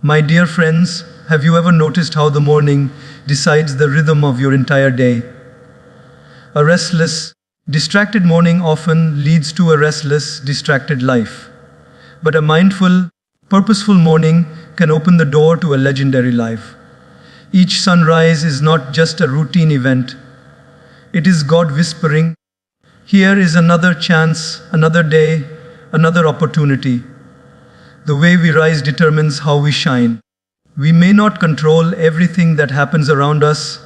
My dear friends, have you ever noticed how the morning decides the rhythm of your entire day? A restless, distracted morning often leads to a restless, distracted life. But a mindful, purposeful morning can open the door to a legendary life. Each sunrise is not just a routine event, it is God whispering, "Here is another chance, another day, another opportunity." The way we rise determines how we shine. We may not control everything that happens around us,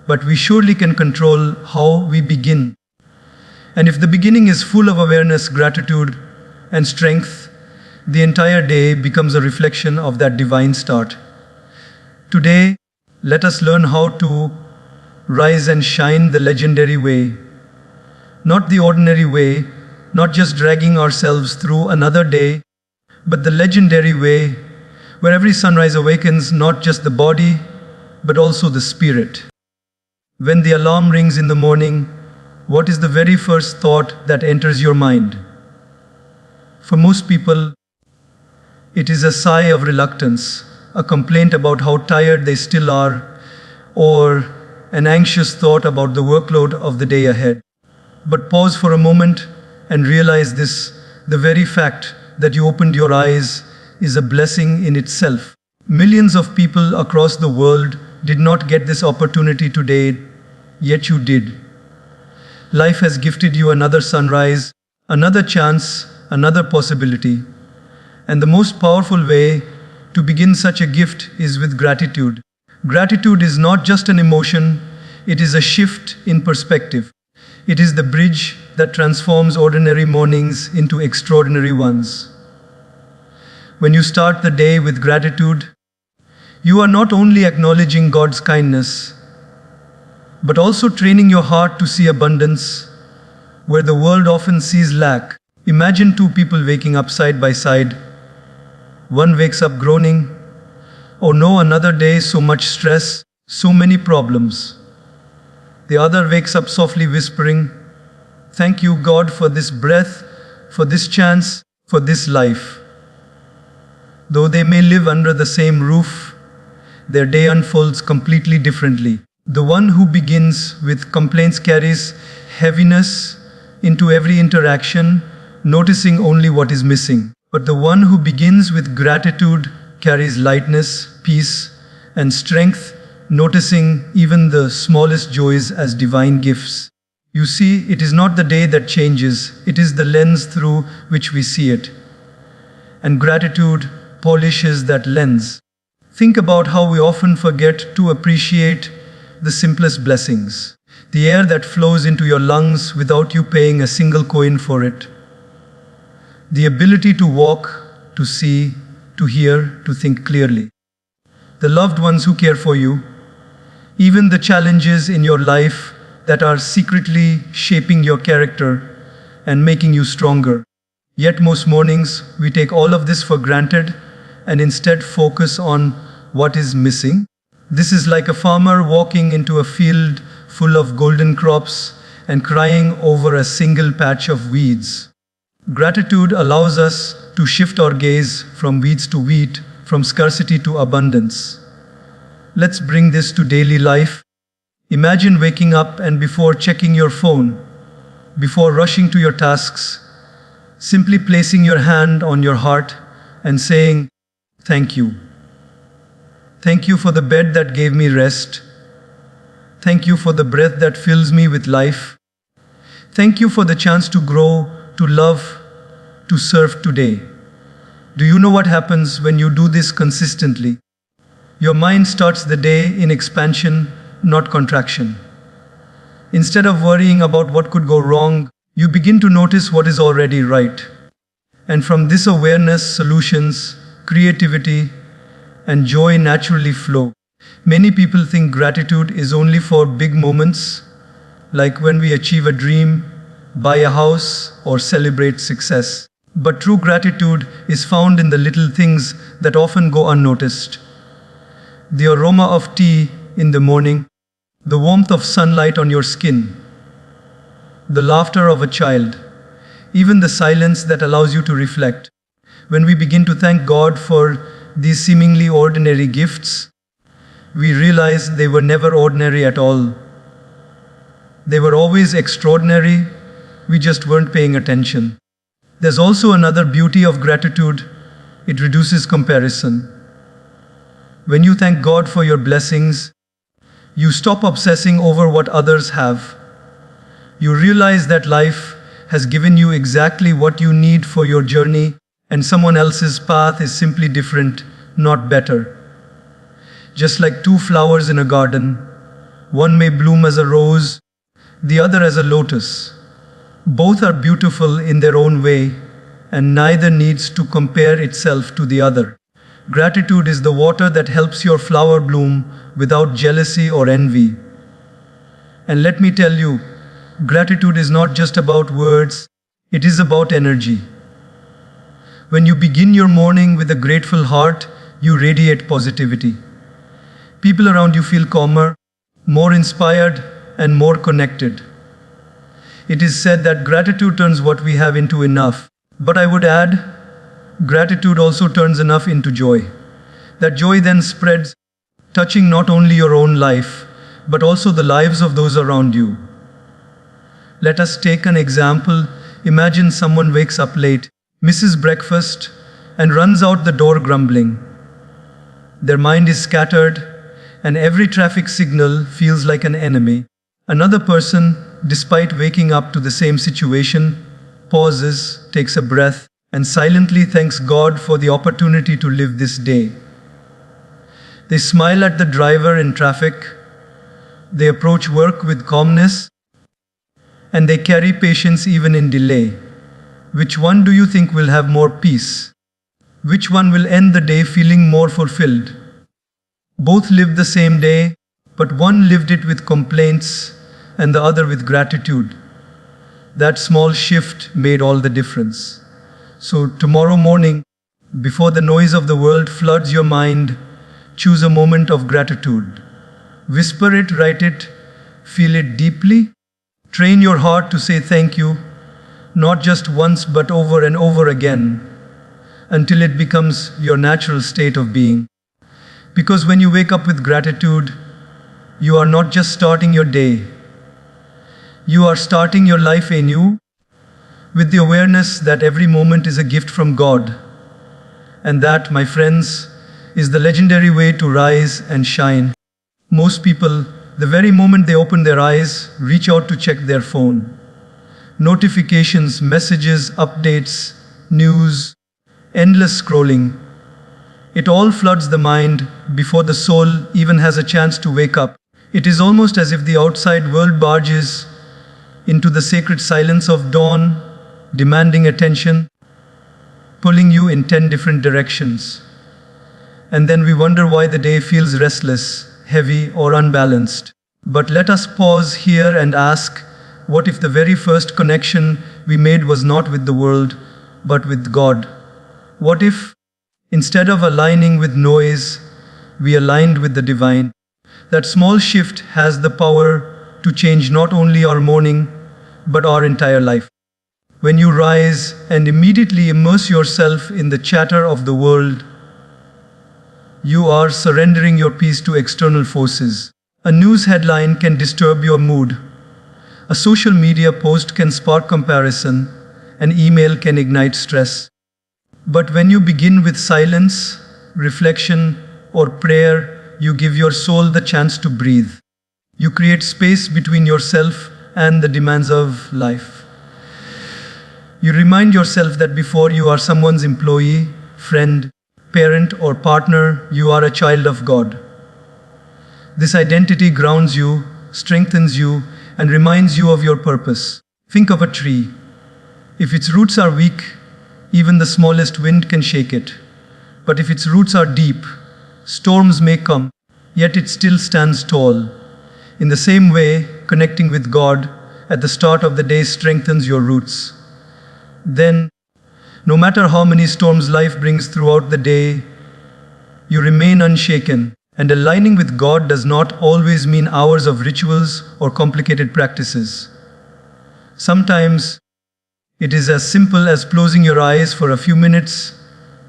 but we surely can control how we begin. And if the beginning is full of awareness, gratitude, and strength, the entire day becomes a reflection of that divine start. Today, let us learn how to rise and shine the legendary way. Not the ordinary way, not just dragging ourselves through another day, but the legendary way where every sunrise awakens not just the body, but also the spirit. When the alarm rings in the morning, what is the very first thought that enters your mind? For most people, it is a sigh of reluctance, a complaint about how tired they still are, or an anxious thought about the workload of the day ahead. But pause for a moment and realize this: the very fact that you opened your eyes is a blessing in itself. Millions of people across the world did not get this opportunity today, yet you did. Life has gifted you another sunrise, another chance, another possibility. And the most powerful way to begin such a gift is with gratitude. Gratitude is not just an emotion, it is a shift in perspective. It is the bridge that transforms ordinary mornings into extraordinary ones. When you start the day with gratitude, you are not only acknowledging God's kindness, but also training your heart to see abundance where the world often sees lack. Imagine two people waking up side by side. One wakes up groaning, "Oh no, another day, so much stress, so many problems." The other wakes up softly whispering, "Thank you, God, for this breath, for this chance, for this life." Though they may live under the same roof, their day unfolds completely differently. The one who begins with complaints carries heaviness into every interaction, noticing only what is missing. But the one who begins with gratitude carries lightness, peace, and strength, noticing even the smallest joys as divine gifts. You see, it is not the day that changes, it is the lens through which we see it. And gratitude polishes that lens. Think about how we often forget to appreciate the simplest blessings. The air that flows into your lungs without you paying a single coin for it. The ability to walk, to see, to hear, to think clearly. The loved ones who care for you. Even the challenges in your life that are secretly shaping your character and making you stronger. Yet most mornings we take all of this for granted and instead focus on what is missing. This is like a farmer walking into a field full of golden crops and crying over a single patch of weeds. Gratitude allows us to shift our gaze from weeds to wheat, from scarcity to abundance. Let's bring this to daily life. Imagine waking up and before checking your phone, before rushing to your tasks, simply placing your hand on your heart and saying, "Thank you. Thank you for the bed that gave me rest. Thank you for the breath that fills me with life. Thank you for the chance to grow, to love, to serve today." Do you know what happens when you do this consistently? Your mind starts the day in expansion, not contraction. Instead of worrying about what could go wrong, you begin to notice what is already right. And from this awareness, solutions, creativity, and joy naturally flow. Many people think gratitude is only for big moments, like when we achieve a dream, buy a house, or celebrate success. But true gratitude is found in the little things that often go unnoticed. The aroma of tea in the morning, the warmth of sunlight on your skin, the laughter of a child, even the silence that allows you to reflect. When we begin to thank God for these seemingly ordinary gifts, we realize they were never ordinary at all. They were always extraordinary, we just weren't paying attention. There's also another beauty of gratitude: it reduces comparison. When you thank God for your blessings, you stop obsessing over what others have. You realize that life has given you exactly what you need for your journey, and someone else's path is simply different, not better. Just like two flowers in a garden, one may bloom as a rose, the other as a lotus. Both are beautiful in their own way, and neither needs to compare itself to the other. Gratitude is the water that helps your flower bloom without jealousy or envy. And let me tell you, gratitude is not just about words, it is about energy. When you begin your morning with a grateful heart, you radiate positivity. People around you feel calmer, more inspired, and more connected. It is said that gratitude turns what we have into enough. But I would add, gratitude also turns enough into joy. That joy then spreads, touching not only your own life, but also the lives of those around you. Let us take an example. Imagine someone wakes up late, misses breakfast, and runs out the door grumbling. Their mind is scattered, and every traffic signal feels like an enemy. Another person, despite waking up to the same situation, pauses, takes a breath, and silently thanks God for the opportunity to live this day. They smile at the driver in traffic, they approach work with calmness, and they carry patience even in delay. Which one do you think will have more peace? Which one will end the day feeling more fulfilled? Both lived the same day, but one lived it with complaints and the other with gratitude. That small shift made all the difference. So tomorrow morning, before the noise of the world floods your mind, choose a moment of gratitude. Whisper it, write it, feel it deeply. Train your heart to say thank you, not just once but over and over again, until it becomes your natural state of being. Because when you wake up with gratitude, you are not just starting your day, you are starting your life anew, with the awareness that every moment is a gift from God. And that, my friends, is the legendary way to rise and shine. Most people, the very moment they open their eyes, reach out to check their phone. Notifications, messages, updates, news, endless scrolling. It all floods the mind before the soul even has a chance to wake up. It is almost as if the outside world barges into the sacred silence of dawn, demanding attention, pulling you in 10 different directions. And then we wonder why the day feels restless, heavy, or unbalanced. But let us pause here and ask, what if the very first connection we made was not with the world, but with God? What if, instead of aligning with noise, we aligned with the divine? That small shift has the power to change not only our morning, but our entire life. When you rise and immediately immerse yourself in the chatter of the world, you are surrendering your peace to external forces. A news headline can disturb your mood. A social media post can spark comparison. An email can ignite stress. But when you begin with silence, reflection, or prayer, you give your soul the chance to breathe. You create space between yourself and the demands of life. You remind yourself that before you are someone's employee, friend, parent, or partner, you are a child of God. This identity grounds you, strengthens you, and reminds you of your purpose. Think of a tree. If its roots are weak, even the smallest wind can shake it. But if its roots are deep, storms may come, yet it still stands tall. In the same way, connecting with God at the start of the day strengthens your roots. Then, no matter how many storms life brings throughout the day, you remain unshaken. And aligning with God does not always mean hours of rituals or complicated practices. Sometimes, it is as simple as closing your eyes for a few minutes,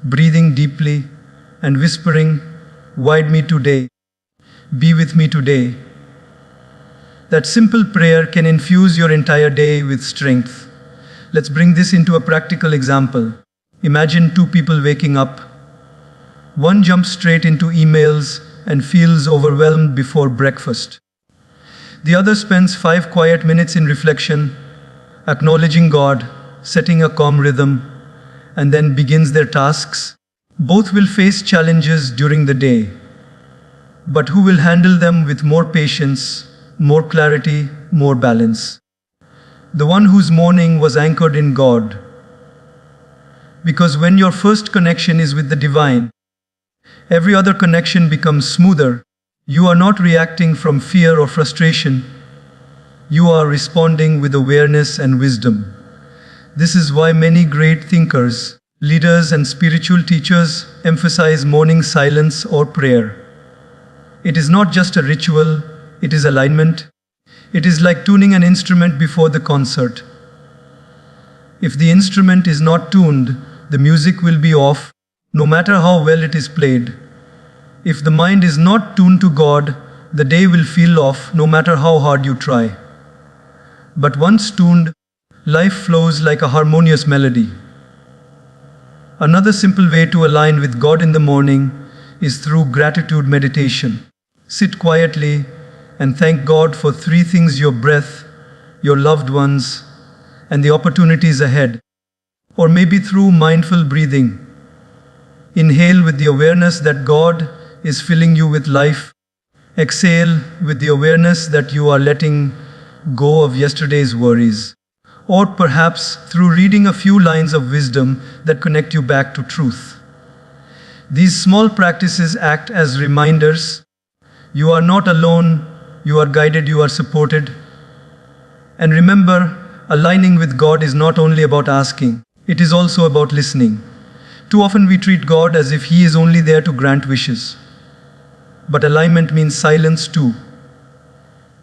breathing deeply, and whispering, "Guide me today, be with me today." That simple prayer can infuse your entire day with strength. Let's bring this into a practical example. Imagine two people waking up. One jumps straight into emails and feels overwhelmed before breakfast. The other spends 5 quiet minutes in reflection, acknowledging God, setting a calm rhythm, and then begins their tasks. Both will face challenges during the day, but who will handle them with more patience, more clarity, more balance? The one whose morning was anchored in God. Because when your first connection is with the divine, every other connection becomes smoother. You are not reacting from fear or frustration. You are responding with awareness and wisdom. This is why many great thinkers, leaders, and spiritual teachers emphasize morning silence or prayer. It is not just a ritual, it is alignment. It is like tuning an instrument before the concert. If the instrument is not tuned, the music will be off, no matter how well it is played. If the mind is not tuned to God, the day will feel off, no matter how hard you try. But once tuned, life flows like a harmonious melody. Another simple way to align with God in the morning is through gratitude meditation. Sit quietly and thank God for 3 things: your breath, your loved ones, and the opportunities ahead. Or maybe through mindful breathing. Inhale with the awareness that God is filling you with life. Exhale with the awareness that you are letting go of yesterday's worries. Or perhaps through reading a few lines of wisdom that connect you back to truth. These small practices act as reminders. You are not alone, you are guided, you are supported. And remember, aligning with God is not only about asking, it is also about listening. Too often we treat God as if He is only there to grant wishes. But alignment means silence too.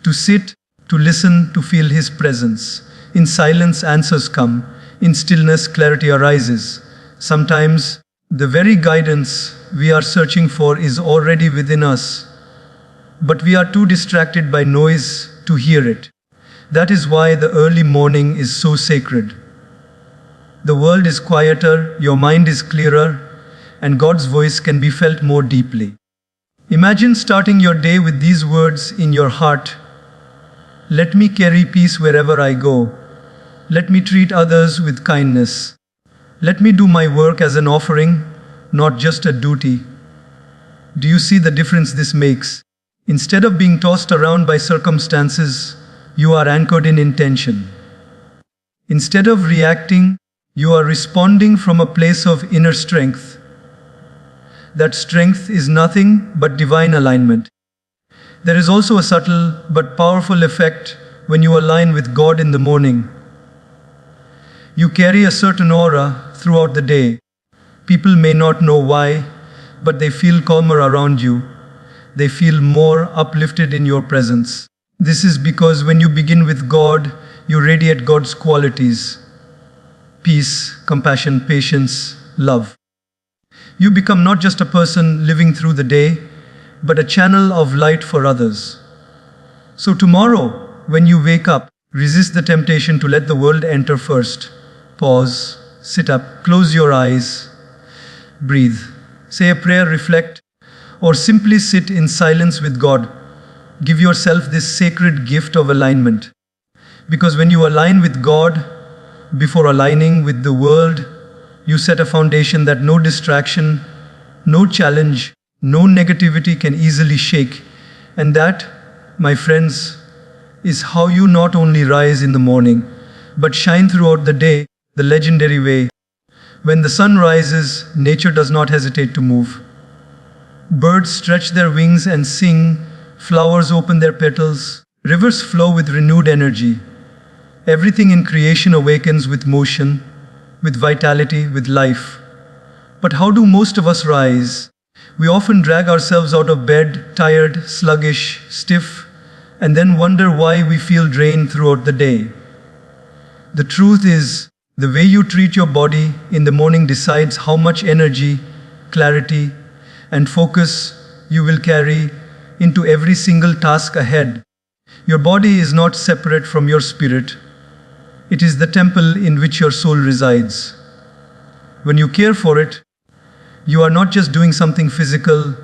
To sit, to listen, to feel His presence. In silence, answers come. In stillness, clarity arises. Sometimes, the very guidance we are searching for is already within us, but we are too distracted by noise to hear it. That is why the early morning is so sacred. The world is quieter, your mind is clearer, and God's voice can be felt more deeply. Imagine starting your day with these words in your heart: "Let me carry peace wherever I go. Let me treat others with kindness. Let me do my work as an offering, not just a duty." Do you see the difference this makes? Instead of being tossed around by circumstances, you are anchored in intention. Instead of reacting, you are responding from a place of inner strength. That strength is nothing but divine alignment. There is also a subtle but powerful effect when you align with God in the morning. You carry a certain aura throughout the day. People may not know why, but they feel calmer around you. They feel more uplifted in your presence. This is because when you begin with God, you radiate God's qualities: peace, compassion, patience, love. You become not just a person living through the day, but a channel of light for others. So tomorrow, when you wake up, resist the temptation to let the world enter first. Pause, sit up, close your eyes, breathe, say a prayer, reflect, or simply sit in silence with God. Give yourself this sacred gift of alignment. Because when you align with God, before aligning with the world, you set a foundation that no distraction, no challenge, no negativity can easily shake. And that, my friends, is how you not only rise in the morning, but shine throughout the day the legendary way. When the sun rises, nature does not hesitate to move. Birds stretch their wings and sing, flowers open their petals, rivers flow with renewed energy. Everything in creation awakens with motion, with vitality, with life. But how do most of us rise? We often drag ourselves out of bed, tired, sluggish, stiff, and then wonder why we feel drained throughout the day. The truth is, the way you treat your body in the morning decides how much energy, clarity, and focus you will carry into every single task ahead. Your body is not separate from your spirit. It is the temple in which your soul resides. When you care for it, you are not just doing something physical,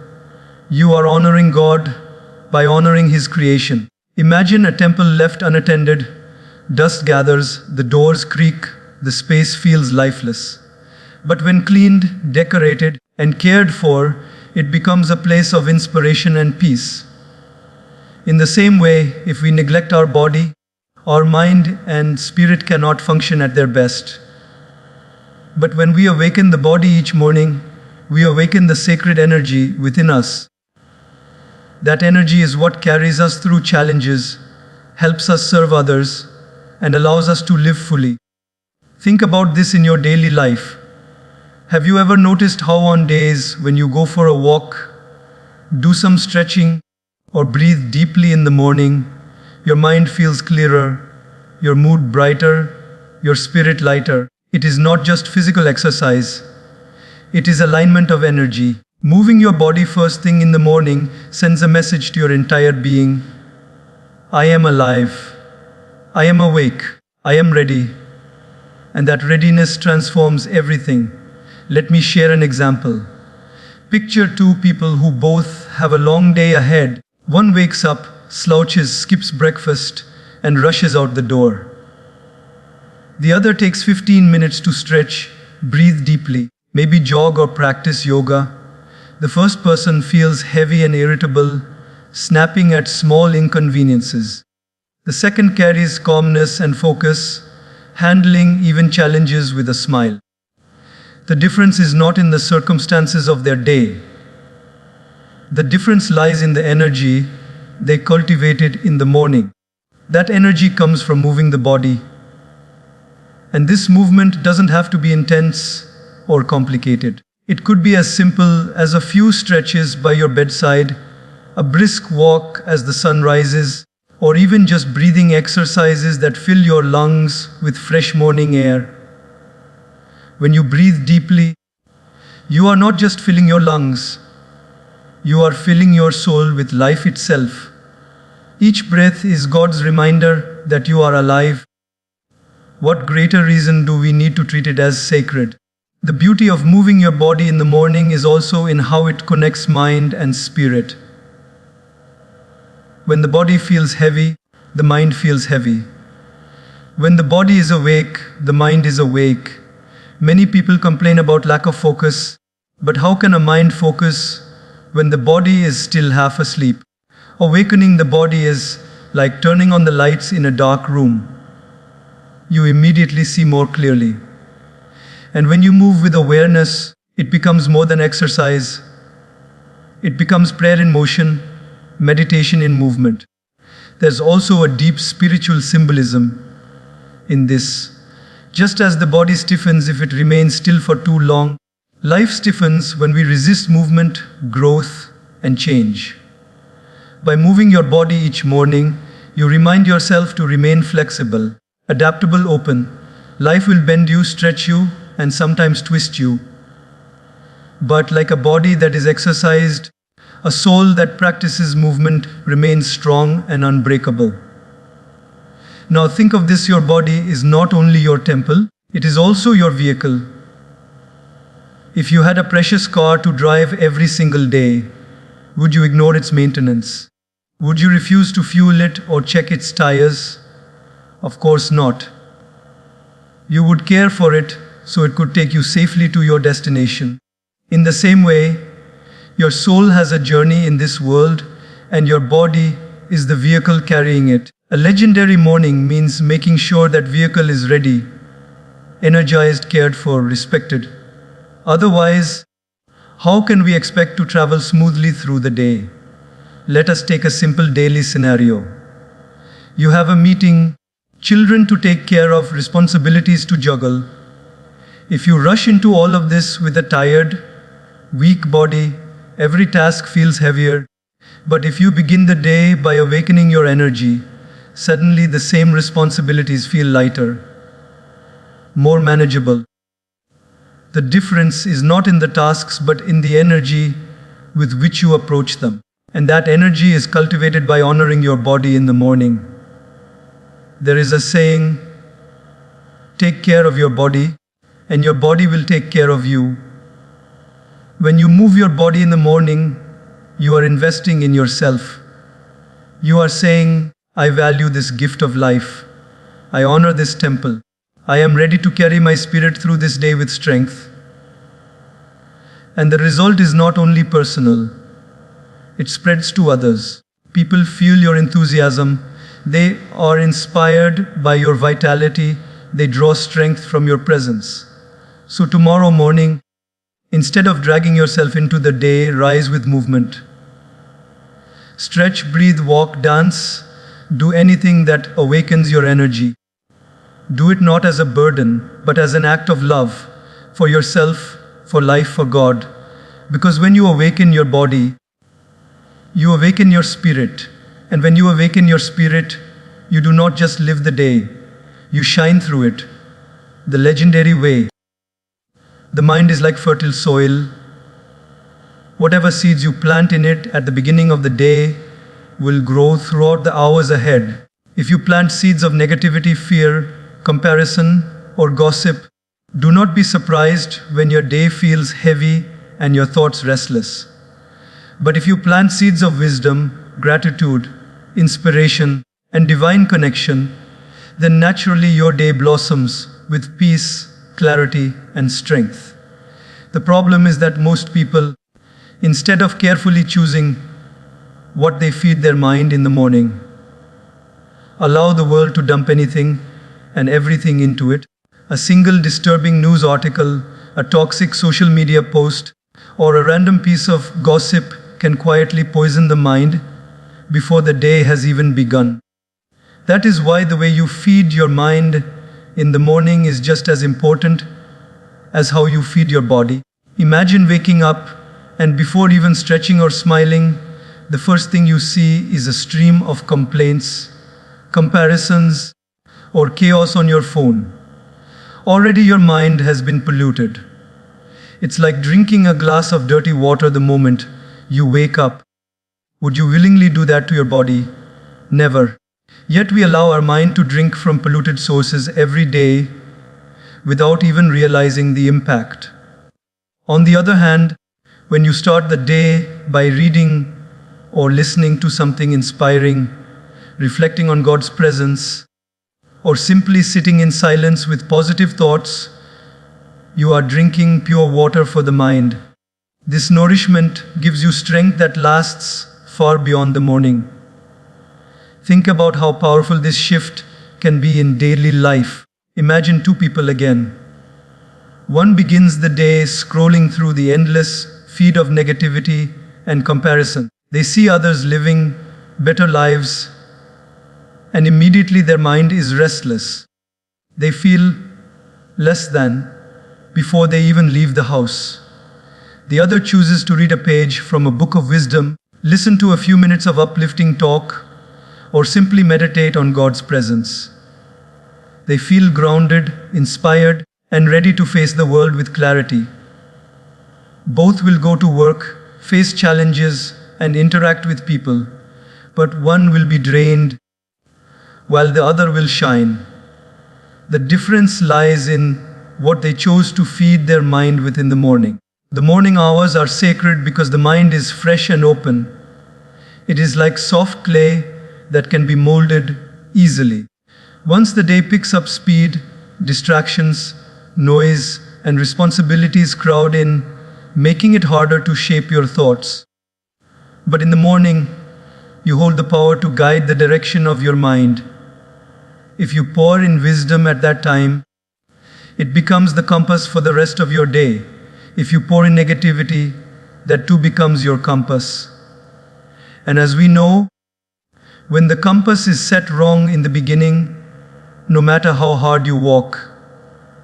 you are honoring God by honoring His creation. Imagine a temple left unattended, dust gathers, the doors creak, the space feels lifeless. But when cleaned, decorated, and cared for, it becomes a place of inspiration and peace. In the same way, if we neglect our body, our mind and spirit cannot function at their best. But when we awaken the body each morning, we awaken the sacred energy within us. That energy is what carries us through challenges, helps us serve others, and allows us to live fully. Think about this in your daily life. Have you ever noticed how on days when you go for a walk, do some stretching, or breathe deeply in the morning, your mind feels clearer, your mood brighter, your spirit lighter? It is not just physical exercise. It is alignment of energy. Moving your body first thing in the morning sends a message to your entire being. I am alive. I am awake. I am ready. And that readiness transforms everything. Let me share an example. Picture two people who both have a long day ahead. One wakes up, slouches, skips breakfast, and rushes out the door. The other takes 15 minutes to stretch, breathe deeply, maybe jog or practice yoga. The first person feels heavy and irritable, snapping at small inconveniences. The second carries calmness and focus, handling even challenges with a smile. The difference is not in the circumstances of their day. The difference lies in the energy they cultivated in the morning. That energy comes from moving the body. And this movement doesn't have to be intense or complicated. It could be as simple as a few stretches by your bedside, a brisk walk as the sun rises, or even just breathing exercises that fill your lungs with fresh morning air. When you breathe deeply, you are not just filling your lungs, you are filling your soul with life itself. Each breath is God's reminder that you are alive. What greater reason do we need to treat it as sacred? The beauty of moving your body in the morning is also in how it connects mind and spirit. When the body feels heavy, the mind feels heavy. When the body is awake, the mind is awake. Many people complain about lack of focus, but how can a mind focus when the body is still half asleep? Awakening the body is like turning on the lights in a dark room. You immediately see more clearly. And when you move with awareness, it becomes more than exercise. It becomes prayer in motion, meditation in movement. There's also a deep spiritual symbolism in this. Just as the body stiffens if it remains still for too long, life stiffens when we resist movement, growth, and change. By moving your body each morning, you remind yourself to remain flexible, adaptable, open. Life will bend you, stretch you, and sometimes twist you. But like a body that is exercised, a soul that practices movement remains strong and unbreakable. Now think of this: your body is not only your temple, it is also your vehicle. If you had a precious car to drive every single day, would you ignore its maintenance? Would you refuse to fuel it or check its tires? Of course not. You would care for it so it could take you safely to your destination. In the same way, your soul has a journey in this world, and your body is the vehicle carrying it. A legendary morning means making sure that vehicle is ready, energized, cared for, respected. Otherwise, how can we expect to travel smoothly through the day? Let us take a simple daily scenario. You have a meeting, children to take care of, responsibilities to juggle. If you rush into all of this with a tired, weak body, every task feels heavier. But if you begin the day by awakening your energy, suddenly the same responsibilities feel lighter, more manageable. The difference is not in the tasks but in the energy with which you approach them. And that energy is cultivated by honoring your body in the morning. There is a saying, take care of your body, and your body will take care of you. When you move your body in the morning, you are investing in yourself. You are saying, I value this gift of life. I honor this temple. I am ready to carry my spirit through this day with strength. And the result is not only personal, it spreads to others. People feel your enthusiasm. They are inspired by your vitality. They draw strength from your presence. So tomorrow morning, instead of dragging yourself into the day, rise with movement. Stretch, breathe, walk, dance. Do anything that awakens your energy. Do it not as a burden, but as an act of love for yourself, for life, for God. Because when you awaken your body, you awaken your spirit. And when you awaken your spirit, you do not just live the day, you shine through it, the legendary way. The mind is like fertile soil. Whatever seeds you plant in it at the beginning of the day will grow throughout the hours ahead. If you plant seeds of negativity, fear, comparison, or gossip, do not be surprised when your day feels heavy and your thoughts restless. But if you plant seeds of wisdom, gratitude, inspiration, and divine connection, then naturally your day blossoms with peace, clarity, and strength. The problem is that most people, instead of carefully choosing what they feed their mind in the morning, allow the world to dump anything and everything into it. A single disturbing news article, a toxic social media post, or a random piece of gossip can quietly poison the mind before the day has even begun. That is why the way you feed your mind in the morning is just as important as how you feed your body. Imagine waking up and before even stretching or smiling, the first thing you see is a stream of complaints, comparisons, or chaos on your phone. Already your mind has been polluted. It's like drinking a glass of dirty water the moment you wake up. Would you willingly do that to your body? Never. Yet we allow our mind to drink from polluted sources every day without even realizing the impact. On the other hand, when you start the day by reading or listening to something inspiring, reflecting on God's presence, or simply sitting in silence with positive thoughts, you are drinking pure water for the mind. This nourishment gives you strength that lasts far beyond the morning. Think about how powerful this shift can be in daily life. Imagine two people again. One begins the day scrolling through the endless feed of negativity and comparison. They see others living better lives, and immediately their mind is restless. They feel less than before they even leave the house. The other chooses to read a page from a book of wisdom, listen to a few minutes of uplifting talk, or simply meditate on God's presence. They feel grounded, inspired, and ready to face the world with clarity. Both will go to work, face challenges, and interact with people, but one will be drained while the other will shine. The difference lies in what they chose to feed their mind with in the morning. The morning hours are sacred because the mind is fresh and open. It is like soft clay that can be molded easily. Once the day picks up speed, distractions, noise, and responsibilities crowd in, making it harder to shape your thoughts. But in the morning, you hold the power to guide the direction of your mind. If you pour in wisdom at that time, it becomes the compass for the rest of your day. If you pour in negativity, that too becomes your compass. And as we know, when the compass is set wrong in the beginning, no matter how hard you walk,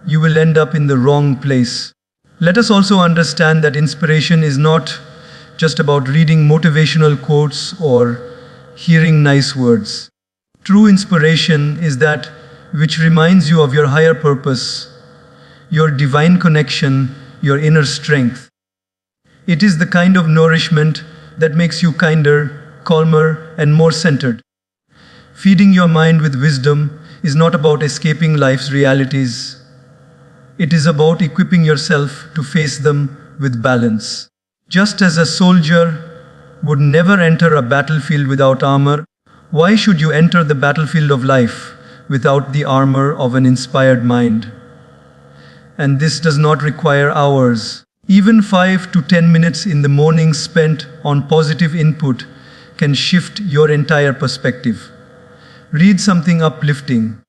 you will end up in the wrong place. Let us also understand that inspiration is not just about reading motivational quotes or hearing nice words. True inspiration is that which reminds you of your higher purpose, your divine connection, your inner strength. It is the kind of nourishment that makes you kinder, calmer, and more centered. Feeding your mind with wisdom is not about escaping life's realities. It is about equipping yourself to face them with balance. Just as a soldier would never enter a battlefield without armor, why should you enter the battlefield of life without the armor of an inspired mind? And this does not require hours. Even 5 to 10 minutes in the morning spent on positive input can shift your entire perspective. Read something uplifting,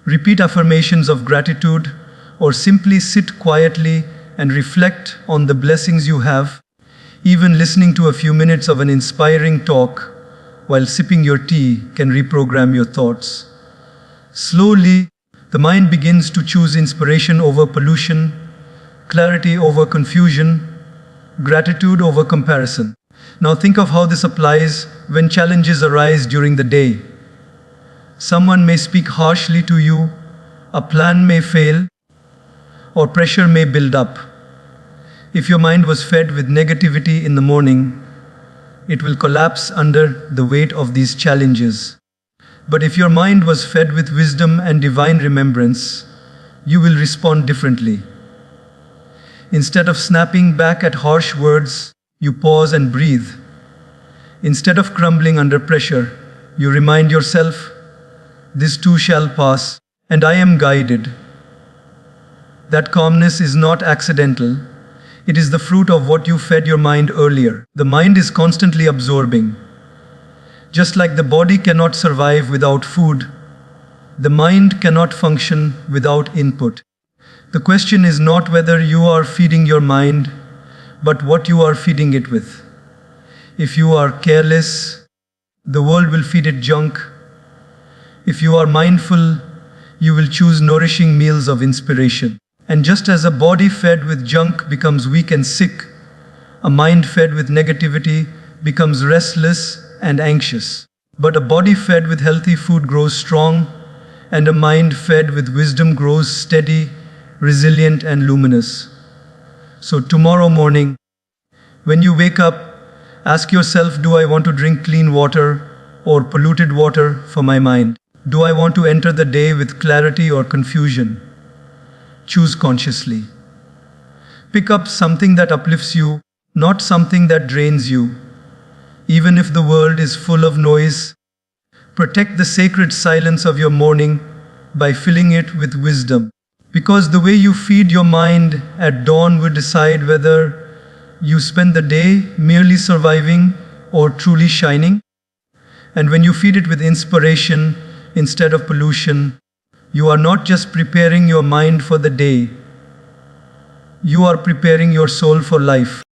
repeat affirmations of gratitude, or simply sit quietly and reflect on the blessings you have. Even listening to a few minutes of an inspiring talk while sipping your tea can reprogram your thoughts. Slowly, the mind begins to choose inspiration over pollution, clarity over confusion, gratitude over comparison. Now think of how this applies when challenges arise during the day. Someone may speak harshly to you, a plan may fail, or pressure may build up. If your mind was fed with negativity in the morning, it will collapse under the weight of these challenges. But if your mind was fed with wisdom and divine remembrance, you will respond differently. Instead of snapping back at harsh words, you pause and breathe. Instead of crumbling under pressure, you remind yourself, "This too shall pass, and I am guided." That calmness is not accidental. It is the fruit of what you fed your mind earlier. The mind is constantly absorbing. Just like the body cannot survive without food, the mind cannot function without input. The question is not whether you are feeding your mind, but what you are feeding it with. If you are careless, the world will feed it junk. If you are mindful, you will choose nourishing meals of inspiration. And just as a body fed with junk becomes weak and sick, a mind fed with negativity becomes restless and anxious. But a body fed with healthy food grows strong, and a mind fed with wisdom grows steady, resilient, and luminous. So tomorrow morning, when you wake up, ask yourself, do I want to drink clean water or polluted water for my mind? Do I want to enter the day with clarity or confusion? Choose consciously. Pick up something that uplifts you, not something that drains you. Even if the world is full of noise, protect the sacred silence of your morning by filling it with wisdom. Because the way you feed your mind at dawn will decide whether you spend the day merely surviving or truly shining. And when you feed it with inspiration instead of pollution, you are not just preparing your mind for the day, you are preparing your soul for life.